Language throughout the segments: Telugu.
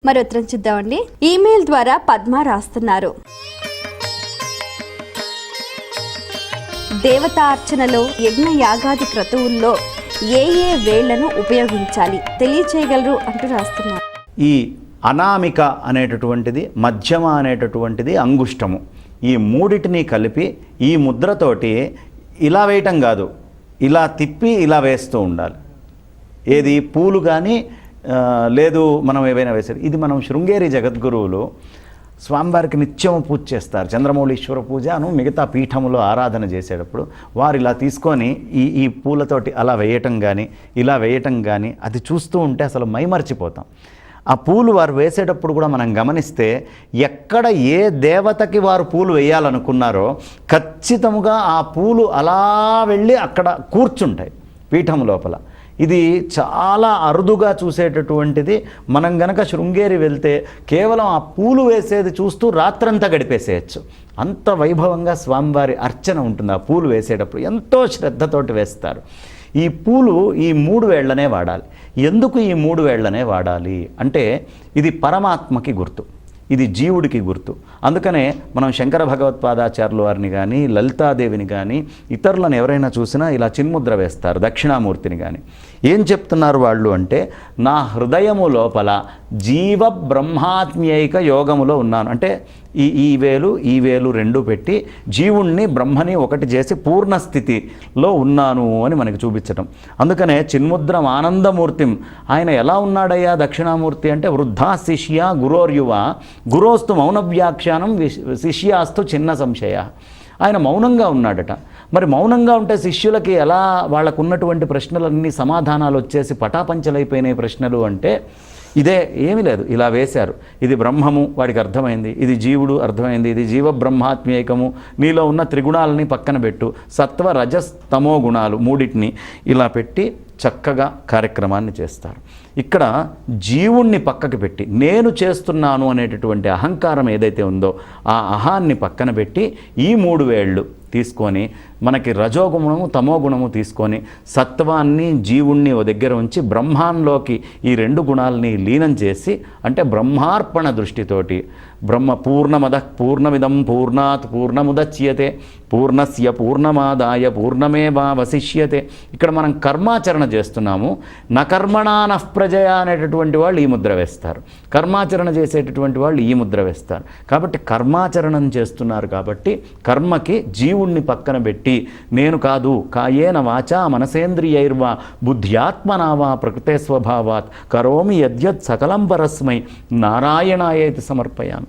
మరి ఉత్తరం చూద్దామండి. ఈమెయిల్ ద్వారా పద్మ రాస్తున్నారు. దేవతార్చనలో యజ్ఞ యాగాది క్రతువుల్లో ఏ ఏ వేళ్లను ఉపయోగించాలి తెలియచేయగలరు అంటూ రాస్తున్నారు. ఈ అనామిక అనేటటువంటిది, మధ్యమ అనేటటువంటిది, అంగుష్టము, ఈ మూడిటిని కలిపి ఈ ముద్రతోటి ఇలా వేయటం కాదు, ఇలా తిప్పి ఇలా వేస్తూ ఉండాలి. ఏది పూలు కానీ లేదు మనం ఏవైనా వేసారు. ఇది మనం శృంగేరి జగద్గురువులు స్వామివారికి నిత్యం పూజ చేస్తారు. చంద్రమౌళీశ్వర పూజను మిగతా పీఠములో ఆరాధన చేసేటప్పుడు వారు ఇలా తీసుకొని ఈ పూలతోటి అలా వేయటం కానీ ఇలా వేయటం కానీ అది చూస్తూ ఉంటే అసలు మైమర్చిపోతాం. ఆ పూలు వారు వేసేటప్పుడు కూడా మనం గమనిస్తే ఎక్కడ ఏ దేవతకి వారు పూలు వేయాలనుకున్నారో ఖచ్చితంగా ఆ పూలు అలా వెళ్ళి అక్కడ కూర్చుంటాయి పీఠం లోపల. ఇది చాలా అరుదుగా చూసేటటువంటిది. మనం గనక శృంగేరి వెళ్తే కేవలం ఆ పూలు వేసేది చూస్తూ రాత్రంతా గడిపేసేయచ్చు. అంత వైభవంగా స్వామివారి అర్చన ఉంటుంది. ఆ పూలు వేసేటప్పుడు ఎంతో శ్రద్ధతోటి వేస్తారు. ఈ పూలు ఈ 3 వేళ్లనే వాడాలి. ఎందుకు ఈ 3 వేళ్లనే వాడాలి అంటే ఇది పరమాత్మకి గుర్తు, ఇది జీవుడికి గుర్తు. అందుకనే మనం శంకర భగవత్పాదాచార్యుల వారిని కానీ లలితాదేవిని కానీ ఇతరులను ఎవరైనా చూసినా ఇలా చిన్ముద్ర వేస్తారు. దక్షిణామూర్తిని కానీ ఏం చెప్తున్నారు వాళ్ళు అంటే, నా హృదయము లోపల జీవ బ్రహ్మాత్మ్యైక యోగములో ఉన్నాను అంటే ఈ వేలు 2 పెట్టి జీవుణ్ణి బ్రహ్మని ఒకటి చేసి పూర్ణస్థితిలో ఉన్నాను అని మనకి చూపించటం. అందుకనే చిన్ముద్రం ఆనందమూర్తిం. ఆయన ఎలా ఉన్నాడయ్యా దక్షిణామూర్తి అంటే, వృద్ధా శిష్య గురోర్యువ గురోస్తు మౌన వ్యాఖ్యానం శిష్యాస్తు చిన్న సంశయ. ఆయన మౌనంగా ఉన్నాడట. మరి మౌనంగా ఉంటే శిష్యులకి ఎలా వాళ్ళకు ఉన్నటువంటి ప్రశ్నలన్నీ సమాధానాలు వచ్చేసి పటాపంచలైపోయినాయి ప్రశ్నలు అంటే, ఇదే ఏమీ లేదు, ఇలా వేశారు. ఇది బ్రహ్మము వాడికి అర్థమైంది, ఇది జీవుడు అర్థమైంది, ఇది జీవ బ్రహ్మాత్మేకము, నీలో ఉన్న త్రిగుణాలని పక్కన పెట్టు, సత్వ రజస్ తమో గుణాలు మూడింటిని ఇలా పెట్టి చక్కగా కార్యక్రమాన్ని చేస్తారు. ఇక్కడ జీవుణ్ణి పక్కకి పెట్టి నేను చేస్తున్నాను అనేటటువంటి అహంకారం ఏదైతే ఉందో ఆ అహాన్ని పక్కన పెట్టి ఈ 3 వేళ్ళు తీసుకొని మనకి రజోగుణము తమో గుణము తీసుకొని సత్వాన్ని జీవుణ్ణి ఓ దగ్గర ఉంచి బ్రహ్మాన్లోకి ఈ 2 గుణాలని లీనం చేసి అంటే బ్రహ్మార్పణ దృష్టితోటి బ్రహ్మ పూర్ణమద పూర్ణమిదం పూర్ణాత్ పూర్ణముదచ్యతే పూర్ణస్య పూర్ణమాదాయ పూర్ణమేవావశిష్యతే. ఇక్కడ మనం కర్మాచరణ చేస్తున్నాము. నకర్మణా నఃప్రజయ అనేటటువంటి వాళ్ళు ఈ ముద్ర వేస్తారు, కర్మాచరణ చేసేటటువంటి వాళ్ళు ఈ ముద్ర వేస్తారు. కాబట్టి కర్మాచరణం చేస్తున్నారు కాబట్టి కర్మకి జీవుణ్ణి పక్కన పెట్టి నేను కాదు కాయేన వాచా మనసేంద్రియైర్వా బుద్ధ్యాత్మనావా ప్రకృతే స్వభావాత్ కరోమి యద్యత్ సకలం పరస్మై నారాయణాయేతి సమర్పయామి.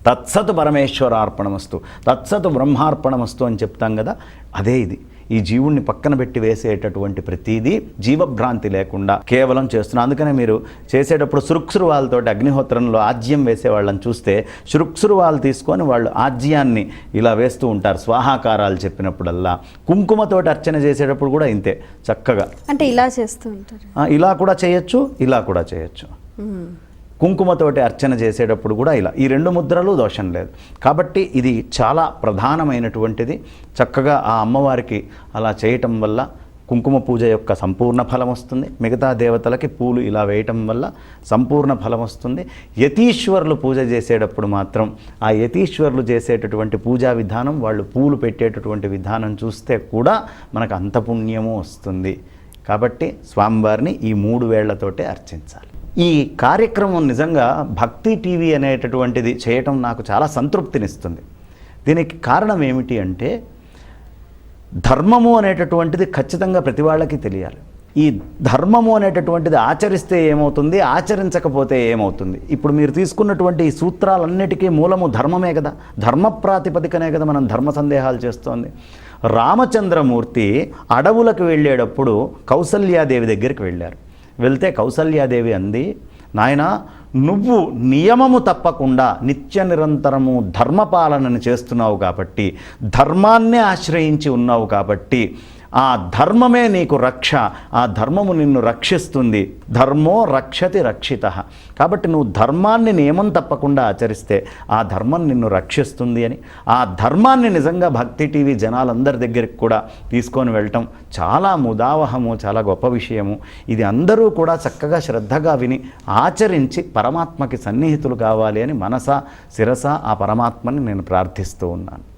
తత్సత్ పరమేశ్వరార్పణమస్తు, తత్సత్ బ్రహ్మార్పణమస్తు అని చెప్తాం కదా, అదే ఇది. ఈ జీవుణ్ణి పక్కన పెట్టి వేసేటటువంటి ప్రతిదీ జీవభ్రాంతి లేకుండా కేవలం చేస్తున్నాం. అందుకనే మీరు చేసేటప్పుడు శృక్సురువాలతోటి అగ్నిహోత్రంలో ఆజ్యం వేసేవాళ్ళని చూస్తే శృక్సురువాలు తీసుకొని వాళ్ళు ఆజ్యాన్ని ఇలా వేస్తూ ఉంటారు స్వాహాకారాలు చెప్పినప్పుడల్లా. కుంకుమతోటి అర్చన చేసేటప్పుడు కూడా ఇంతే చక్కగా అంటే ఇలా చేస్తూ ఉంటారు. ఇలా కూడా చేయొచ్చు, ఇలా కూడా చేయొచ్చు. కుంకుమతోటి అర్చన చేసేటప్పుడు కూడా ఇలా ఈ 2 ముద్రలు దోషం లేదు. కాబట్టి ఇది చాలా ప్రధానమైనటువంటిది. చక్కగా ఆ అమ్మవారికి అలా చేయటం వల్ల కుంకుమ పూజ యొక్క సంపూర్ణ ఫలం వస్తుంది. మిగతా దేవతలకి పూలు ఇలా వేయటం వల్ల సంపూర్ణ ఫలం వస్తుంది. యతీశ్వరులు పూజ చేసేటప్పుడు మాత్రం ఆ యతీశ్వరులు చేసేటటువంటి పూజా విధానం, వాళ్ళు పూలు పెట్టేటటువంటి విధానం చూస్తే కూడా మనకు అంత పుణ్యము వస్తుంది. కాబట్టి స్వామివారిని ఈ 3 వేళ్లతోటే అర్చించాలి. ఈ కార్యక్రమం నిజంగా భక్తి టీవీ అనేటటువంటిది చేయటం నాకు చాలా సంతృప్తినిస్తుంది. దీనికి కారణం ఏమిటి అంటే, ధర్మము అనేటటువంటిది ఖచ్చితంగా ప్రతి వాళ్ళకి తెలియాలి. ఈ ధర్మము అనేటటువంటిది ఆచరిస్తే ఏమవుతుంది, ఆచరించకపోతే ఏమవుతుంది. ఇప్పుడు మీరు తీసుకున్నటువంటి ఈ సూత్రాలన్నిటికీ మూలము ధర్మమే కదా, ధర్మ ప్రాతిపదికనే కదా మనం ధర్మ సందేహాలు చేస్తోంది. రామచంద్రమూర్తి అడవులకు వెళ్ళేటప్పుడు కౌసల్యాదేవి దగ్గరికి వెళ్ళారు. వెళ్తే కౌసల్యాదేవి అంది, నాయనా నువ్వు నియమము తప్పకుండా నిత్య నిరంతరము ధర్మపాలనను చేస్తున్నావు కాబట్టి, ధర్మాన్నే ఆశ్రయించి ఉన్నావు కాబట్టి ఆ ధర్మమే నీకు రక్ష, ఆ ధర్మము నిన్ను రక్షిస్తుంది. ధర్మో రక్షతి రక్షిత. కాబట్టి నువ్వు ధర్మాన్ని నియమం తప్పకుండా ఆచరిస్తే ఆ ధర్మం నిన్ను రక్షిస్తుంది అని, ఆ ధర్మాన్ని నిజంగా భక్తి టీవీ జనాలందరి దగ్గరికి కూడా తీసుకొని వెళ్ళటం చాలా ముదావహము, చాలా గొప్ప విషయము. ఇది అందరూ కూడా చక్కగా శ్రద్ధగా విని ఆచరించి పరమాత్మకి సన్నిహితులు కావాలి అని మనస శిరస ఆ పరమాత్మని నేను ప్రార్థిస్తూ ఉన్నాను.